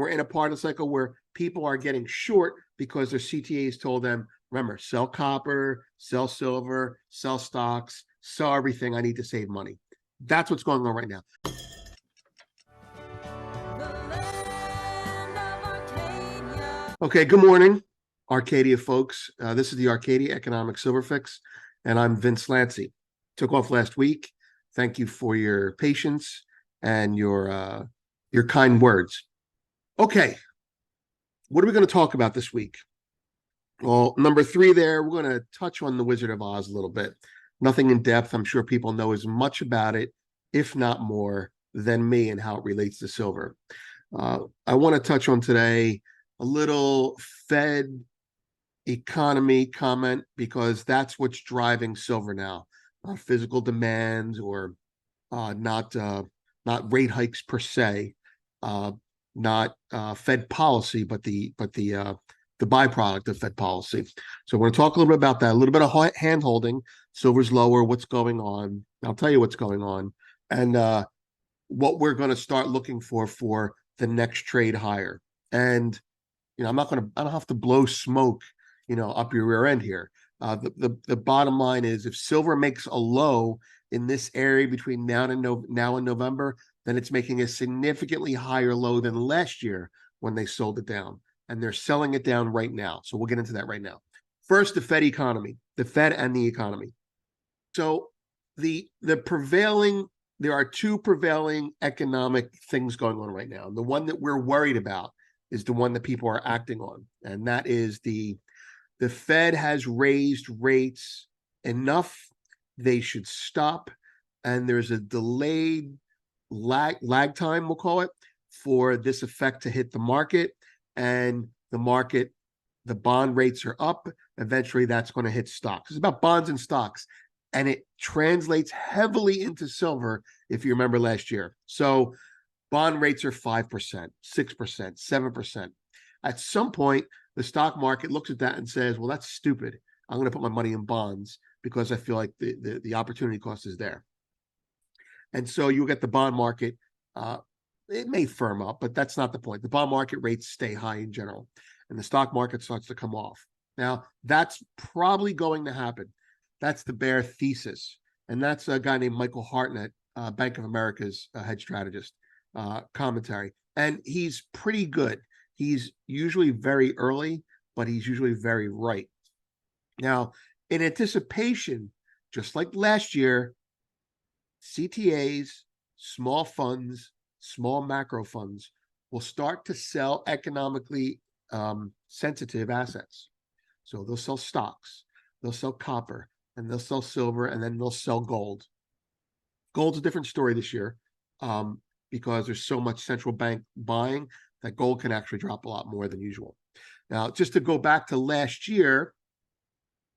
We're in a part of the cycle where people are getting short because their CTAs told them, remember, sell copper, sell silver, sell stocks, sell everything. I need to save money. That's what's going on right now. Okay, good morning, Arcadia folks. This is the Arcadia Economic Silver Fix, and I'm Vince Lanci. Took off last week. Thank you for your patience and your kind words. Okay, what are we going to talk about this week? Well, number 3 there, we're going to touch on the Wizard of Oz a little bit. Nothing in depth. I'm sure people know as much about it, if not more, than me and how it relates to silver. I want to touch on today a little Fed economy comment, because that's what's driving silver now. Physical demands or not rate hikes per se, not Fed policy, but the byproduct of Fed policy. So we're going to talk a little bit about that, a little bit of hand holding. Silver's lower. What's going on? I'll tell you what's going on, and what we're going to start looking for the next trade higher. And I don't have to blow smoke, up your rear end here. The bottom line is, if silver makes a low in this area between now and November, then it's making a significantly higher low than last year when they sold it down. And they're selling it down right now. So we'll get into that right now. First, the Fed economy, the Fed and the economy. So there are two prevailing economic things going on right now. The one that we're worried about is the one that people are acting on. And that is the Fed has raised rates enough. They should stop. And there's a delayed lag time, we'll call it, for this effect to hit the market. And the bond rates are up. Eventually, that's going to hit stocks. It's about bonds and stocks. And it translates heavily into silver, if you remember last year. So bond rates are 5%, 6%, 7%. At some point, the stock market looks at that and says, well, that's stupid. I'm going to put my money in bonds because I feel like the opportunity cost is there. And so you'll get the bond market. It may firm up, but that's not the point. The bond market rates stay high in general, and the stock market starts to come off. Now, that's probably going to happen. That's the bear thesis. And that's a guy named Michael Hartnett, Bank of America's hedge strategist, commentary. And he's pretty good. He's usually very early, but he's usually very right. Now, in anticipation, just like last year, CTAs, small funds, small macro funds will start to sell economically sensitive assets. So they'll sell stocks, they'll sell copper, and they'll sell silver, and then they'll sell gold. Gold's a different story this year because there's so much central bank buying that gold can actually drop a lot more than usual. Now, just to go back to last year,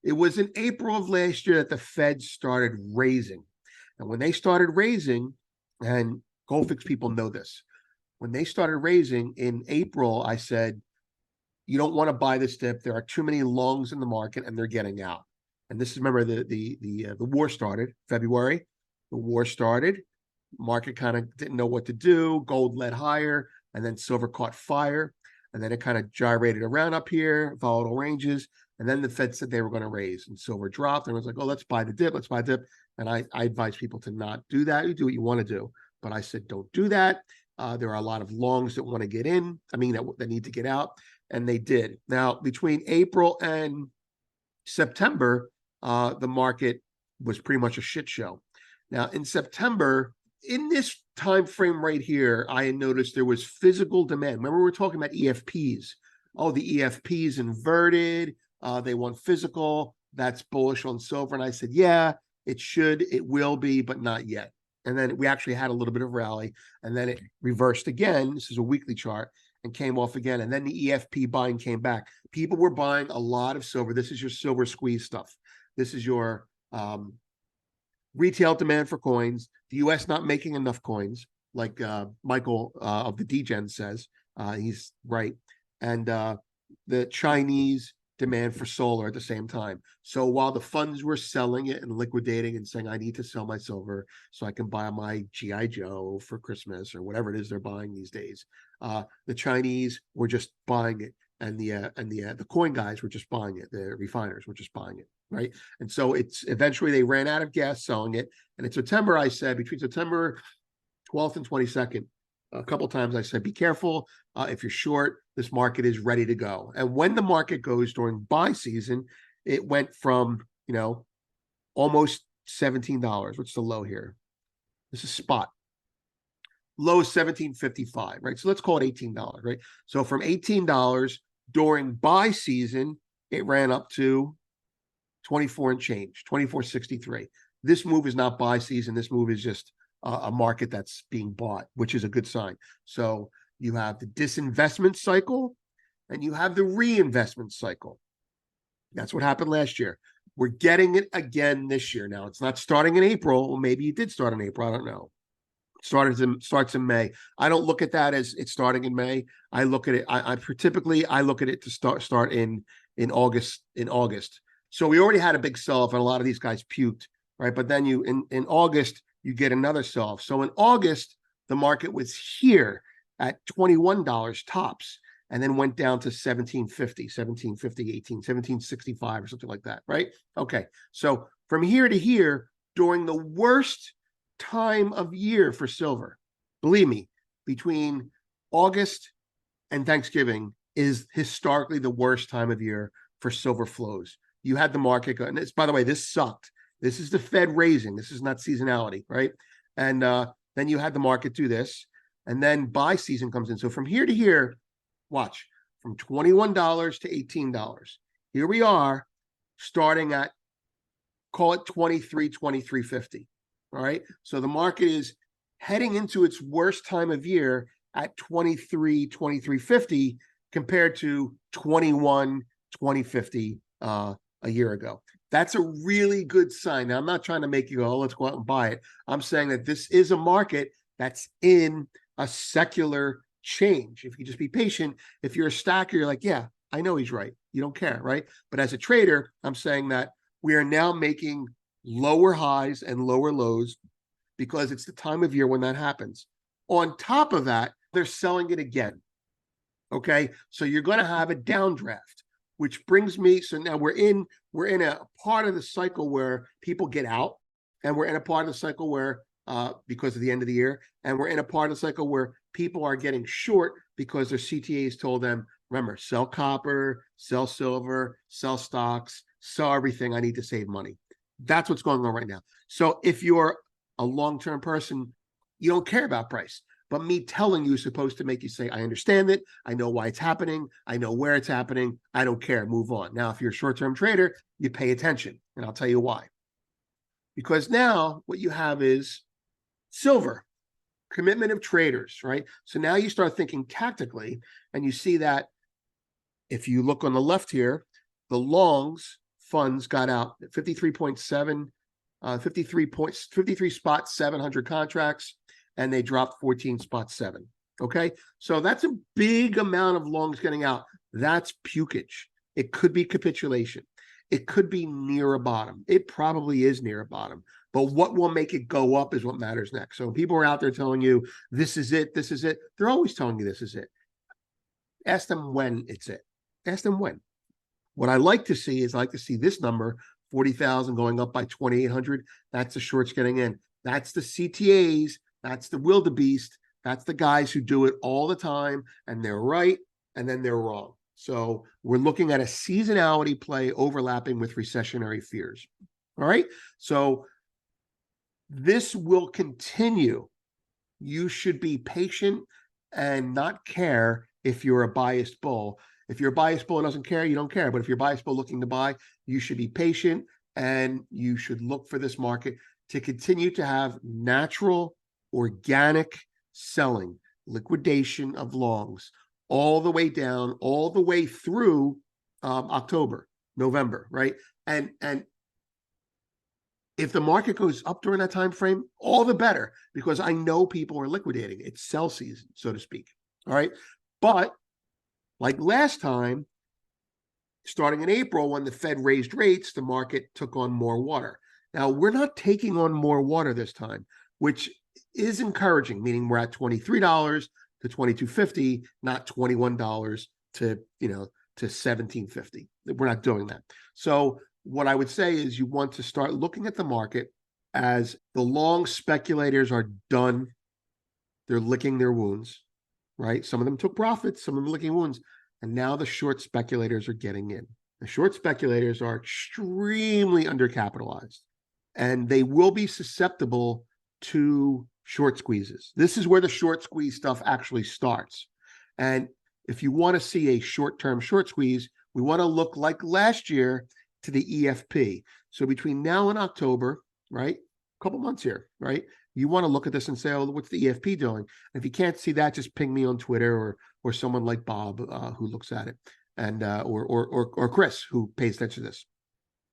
it was in April of last year that the Fed started raising. And when they started raising, and GoldFix people know this, when they started raising in April, I said, you don't want to buy this dip. There are too many longs in the market, and they're getting out. And this is, remember, the war started February. The war started. Market kind of didn't know what to do. Gold led higher, and then silver caught fire, and then it kind of gyrated around up here, volatile ranges. And then the Fed said they were going to raise, and silver dropped. And it was like, oh, let's buy the dip. Let's buy the dip. And I advise people to not do that. You do what you want to do, but I said don't do that. There are a lot of longs that want to get in. That need to get out, and they did. Now, between April and September, the market was pretty much a shit show. Now, in September, in this time frame right here, I noticed there was physical demand. Remember, we were talking about EFPs. Oh, the EFPs inverted. They want physical. That's bullish on silver. And I said, yeah, it will be, but not yet. And then we actually had a little bit of rally, and then it reversed again. This is a weekly chart, and came off again. And then the EFP buying came back. People were buying a lot of silver. This is your silver squeeze stuff. This is your retail demand for coins. The U.S. not making enough coins, like Michael of the DGen says. He's right. And the Chinese demand for solar at the same time. So while the funds were selling it and liquidating and saying, I need to sell my silver so I can buy my G.I. Joe for Christmas or whatever it is they're buying these days, The Chinese were just buying it, and the coin guys were just buying it. The refiners were just buying it, right? And so it's eventually they ran out of gas selling it. And in September, I said between September 12th and 22nd, a couple of times I said, be careful. If you're short, this market is ready to go. And when the market goes during buy season, it went from, almost $17. What's the low here? This is spot. Low is $17.55, right? So let's call it $18, right? So from $18 during buy season, it ran up to 24 and change, 24.63. This move is not buy season. This move is just a market that's being bought, which is a good sign. So you have the disinvestment cycle and you have the reinvestment cycle. That's what happened last year. We're getting it again this year. Now, it's not starting in April. Well, maybe it did start in April. I don't know. Starts in May. I don't look at that as it's starting in May. I look at it. I typically look at it to start in August. So we already had a big sell-off, and a lot of these guys puked, right? But then in August you get another sell-off. So in August the market was here at $21 tops, and then went down to 1765 or something like that, right? Okay, so from here to here during the worst time of year for silver, believe me, between August and Thanksgiving is historically the worst time of year for silver flows. You had the market go, and it's, by the way, this sucked. This is the Fed raising. This is not seasonality, right? And then you had the market do this, and then buy season comes in. So from here to here, watch, from $21 to $18. Here we are starting at, call it 23.50. All right. So the market is heading into its worst time of year at 23.50 compared to 21.50 a year ago. That's a really good sign. Now, I'm not trying to make you go, oh, let's go out and buy it. I'm saying that this is a market that's in a secular change. If you just be patient, if you're a stacker, you're like, yeah, I know he's right. You don't care, right? But as a trader, I'm saying that we are now making lower highs and lower lows because it's the time of year when that happens. On top of that, they're selling it again. Okay, so you're going to have a downdraft, which brings me, so now we're in a part of the cycle where people get out, and we're in a part of the cycle where because of the end of the year, and we're in a part of the cycle where people are getting short because their CTAs told them, remember, sell copper, sell silver, sell stocks, sell everything. I need to save money. That's what's going on right now. So if you're a long-term person, you don't care about price. But me telling you is supposed to make you say, I understand it. I know why it's happening. I know where it's happening. I don't care. Move on. Now, if you're a short-term trader, you pay attention. And I'll tell you why. Because now what you have is silver, commitment of traders, right? So now you start thinking tactically, and you see that if you look on the left here, the longs funds got out at 53.7, 53 spot 700 contracts, and they dropped 14.7. Okay, so that's a big amount of longs getting out. That's pukage. It could be capitulation. It could be near a bottom. It probably is near a bottom. But what will make it go up is what matters next. So when people are out there telling you, this is it, they're always telling you this is it. Ask them when it's it. Ask them when. What I like to see is this number, 40,000 going up by 2,800. That's the shorts getting in. That's the CTAs. That's the wildebeest. That's the guys who do it all the time, and they're right, and then they're wrong. So we're looking at a seasonality play overlapping with recessionary fears. All right. So this will continue. You should be patient and not care if you're a biased bull. If you're a biased bull and doesn't care, you don't care. But if you're a biased bull looking to buy, you should be patient, and you should look for this market to continue to have natural, organic selling, liquidation of longs all the way down, all the way through October, November, right? And if the market goes up during that time frame, all the better, because I know people are liquidating. It's sell season, so to speak. All right. But like last time, starting in April, when the Fed raised rates, the market took on more water. Now, we're not taking on more water this time, which is encouraging, meaning we're at $23. to $22.50, not $21 to, to $17.50. We're not doing that. So what I would say is you want to start looking at the market as the long speculators are done. They're licking their wounds, right? Some of them took profits, some of them licking wounds, and now the short speculators are getting in. The short speculators are extremely undercapitalized, and they will be susceptible to short squeezes. This is where the short squeeze stuff actually starts. And if you want to see a short-term short squeeze, we want to look like last year to the EFP. So between now and October, right, a couple months here, right, you want to look at this and say, oh, what's the EFP doing? And if you can't see that, just ping me on Twitter or someone like Bob who looks at it, and or Chris who pays attention to this.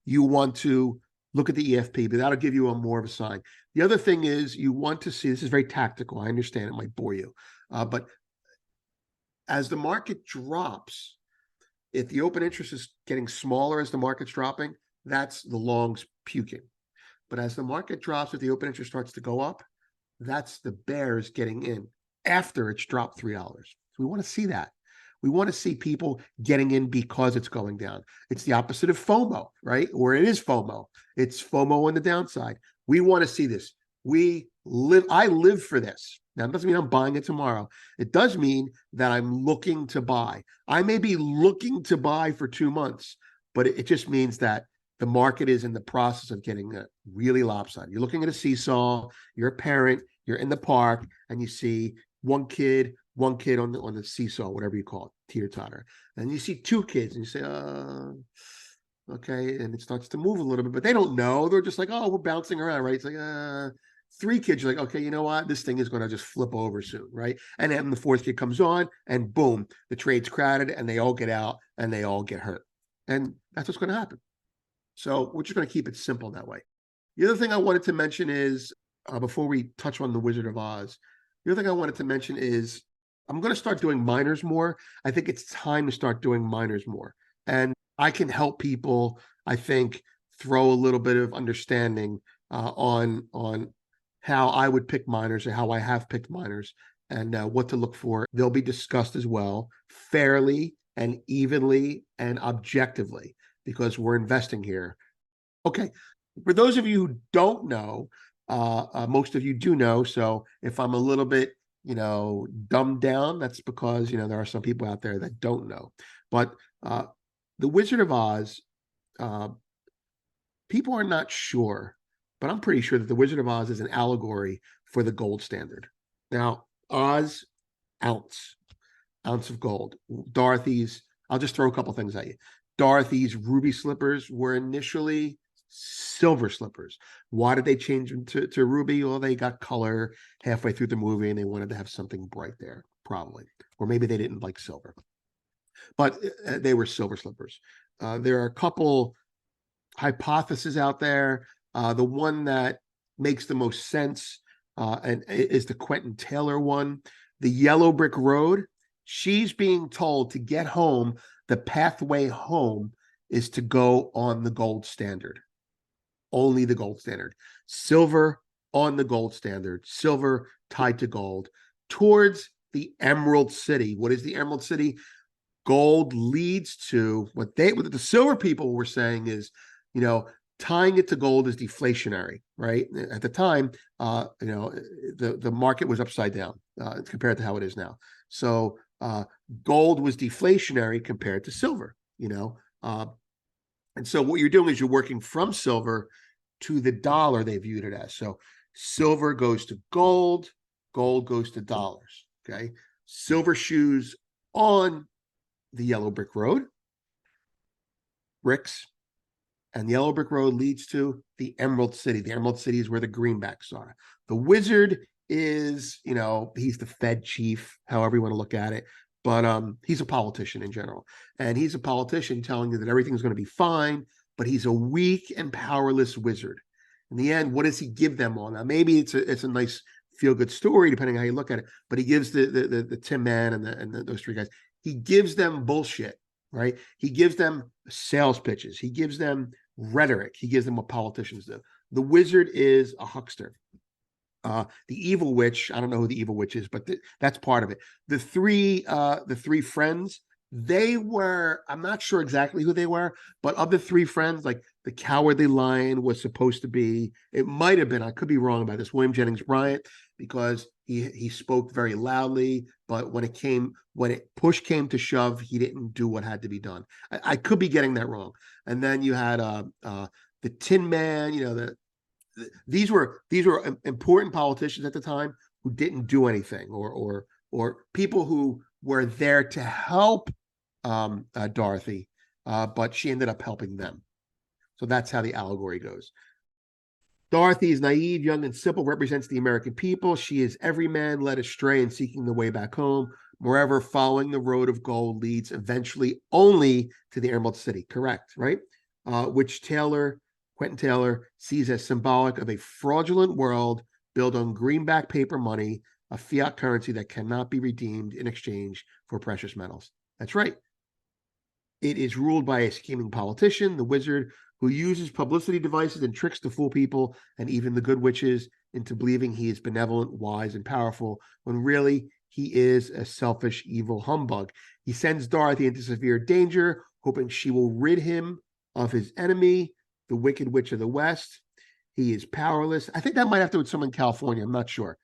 You want to look at the EFP, but that'll give you a more of a sign. The other thing is you want to see, this is very tactical. I understand it might bore you, but as the market drops, if the open interest is getting smaller as the market's dropping, that's the longs puking. But as the market drops, if the open interest starts to go up, that's the bears getting in after it's dropped $3. So we want to see that. We want to see people getting in because it's going down. It's the opposite of FOMO, right? Or it is FOMO. It's FOMO on the downside. We want to see this. I live for this. Now, it doesn't mean I'm buying it tomorrow. It does mean that I'm looking to buy. I may be looking to buy for 2 months, but it just means that the market is in the process of getting really lopsided. You're looking at a seesaw, you're a parent, you're in the park, and you see one kid on the seesaw, whatever you call it, teeter-totter. And you see 2 kids, and you say, okay, and it starts to move a little bit, but they don't know. They're just like, oh, we're bouncing around, right? It's like, 3 kids, you're like, okay, you know what? This thing is going to just flip over soon, right? And then the 4th kid comes on, and boom, the trade's crowded, and they all get out, and they all get hurt. And that's what's going to happen. So we're just going to keep it simple that way. The other thing I wanted to mention is, before we touch on the Wizard of Oz, the other thing I wanted to mention is I'm going to start doing minors more. I think it's time to start doing minors more. And I can help people, I think, throw a little bit of understanding on how I would pick minors or how I have picked minors and what to look for. They'll be discussed as well, fairly and evenly and objectively, because we're investing here. Okay, for those of you who don't know, most of you do know. So if I'm a little bit, dumbed down, that's because, there are some people out there that don't know. But the Wizard of Oz, people are not sure, but I'm pretty sure that the Wizard of Oz is an allegory for the gold standard. Now, Oz, ounce of gold. Dorothy's, I'll just throw a couple things at you. Dorothy's ruby slippers were initially silver slippers. Why did they change them to ruby? Well, they got color halfway through the movie and they wanted to have something bright there, probably. Or maybe they didn't like silver. But they were silver slippers. There are a couple hypotheses out there. The one that makes the most sense and is the Quentin Taylor one. The yellow brick road, she's being told to get home. The pathway home is to go on the gold standard. Only the gold standard. Silver on the gold standard. Silver tied to gold. Towards the Emerald City. What is the Emerald City? Gold leads to what the silver people were saying is, tying it to gold is deflationary, right? At the time, the market was upside down compared to how it is now. So gold was deflationary compared to silver, and so what you're doing is you're working from silver to the dollar, they viewed it as. So silver goes to gold, gold goes to dollars, okay? Silver shoes on the yellow brick road, bricks, and the yellow brick road leads to the Emerald City. The Emerald City is where the greenbacks are. The wizard is, he's the Fed chief, however you want to look at it. But he's a politician in general. And he's a politician telling you that everything's going to be fine, but he's a weak and powerless wizard. In the end, what does he give them all? Now, maybe it's a nice feel-good story, depending on how you look at it, but he gives the Tin Man and those 3 guys, he gives them bullshit, right? He gives them sales pitches. He gives them rhetoric. He gives them what politicians do. The wizard is a huckster. the evil witch. I don't know who the evil witch is, but that's part of it. The three friends, they were, I'm not sure exactly who they were, but of the three friends, like the Cowardly Lion was supposed to be, it might have been, I could be wrong about this, William Jennings Bryan, because he spoke very loudly, but when push came to shove, he didn't do what had to be done. I could be getting that wrong. And then you had the Tin Man, these were important politicians at the time who didn't do anything, or people who were there to help Dorothy, but she ended up helping them. So that's how the allegory goes. Dorothy is naive, young, and simple, represents the American people. She is every man led astray and seeking the way back home. Moreover, following the road of gold leads eventually only to the Emerald City. Correct, right? Which Quentin Taylor sees as symbolic of a fraudulent world built on greenback paper money, a fiat currency that cannot be redeemed in exchange for precious metals. That's right. It is ruled by a scheming politician, the wizard, who uses publicity devices and tricks to fool people and even the good witches into believing he is benevolent, wise, and powerful, when really he is a selfish, evil humbug. He sends Dorothy into severe danger, hoping she will rid him of his enemy, the Wicked Witch of the West. He is powerless. I think that might have to do with someone in California. I'm not sure.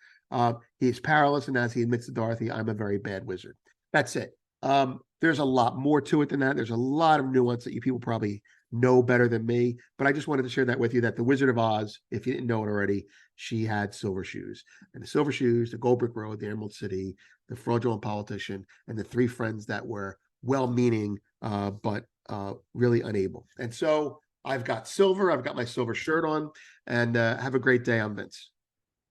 He is powerless, and as he admits to Dorothy, I'm a very bad wizard. That's it. There's a lot more to it than that. There's a lot of nuance that you people probably know better than me, but I just wanted to share that with you, that the Wizard of Oz, if you didn't know it already, she had silver shoes. And the silver shoes, the Gold Brick Road, the Emerald City, the fraudulent politician, and the three friends that were well-meaning, but really unable. And so I've got silver. I've got my silver shirt on, and have a great day. I'm Vince.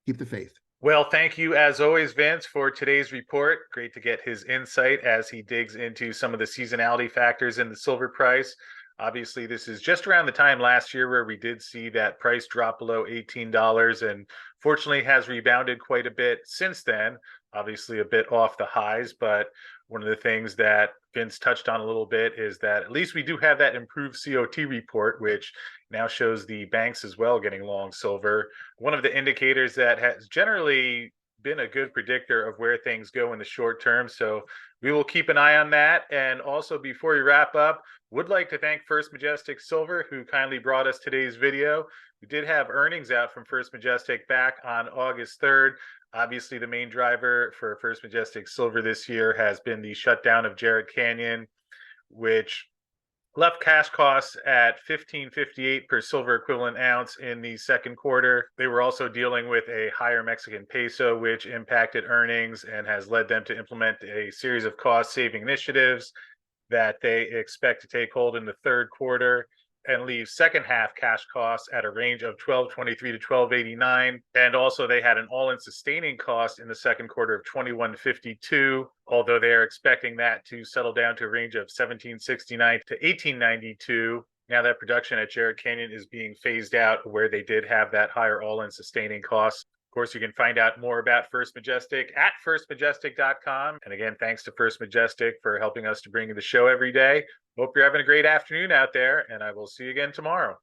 Keep the faith. Well, thank you as always, Vince, for today's report. Great to get his insight as he digs into some of the seasonality factors in the silver price. Obviously, this is just around the time last year where we did see that price drop below $18, and fortunately has rebounded quite a bit since then. Obviously a bit off the highs, but one of the things that Vince touched on a little bit is that at least we do have that improved COT report, which now shows the banks as well getting long silver. One of the indicators that has generally been a good predictor of where things go in the short term. So we will keep an eye on that. And also, before we wrap up, would like to thank First Majestic Silver, who kindly brought us today's video. We did have earnings out from First Majestic back on August 3rd. Obviously, the main driver for First Majestic Silver this year has been the shutdown of Jarrett Canyon, which left cash costs at $15.58 per silver equivalent ounce in the second quarter. They were also dealing with a higher Mexican peso, which impacted earnings and has led them to implement a series of cost-saving initiatives that they expect to take hold in the third quarter and leave second half cash costs at a range of $12.23 to $12.89. And also they had an all-in sustaining cost in the second quarter of $21.52, although they are expecting that to settle down to a range of $17.69 to $18.92. Now that production at Jarrett Canyon is being phased out, where they did have that higher all-in sustaining cost. Of course, you can find out more about First Majestic at firstmajestic.com. And again, thanks to First Majestic for helping us to bring you the show every day. Hope you're having a great afternoon out there, and I will see you again tomorrow.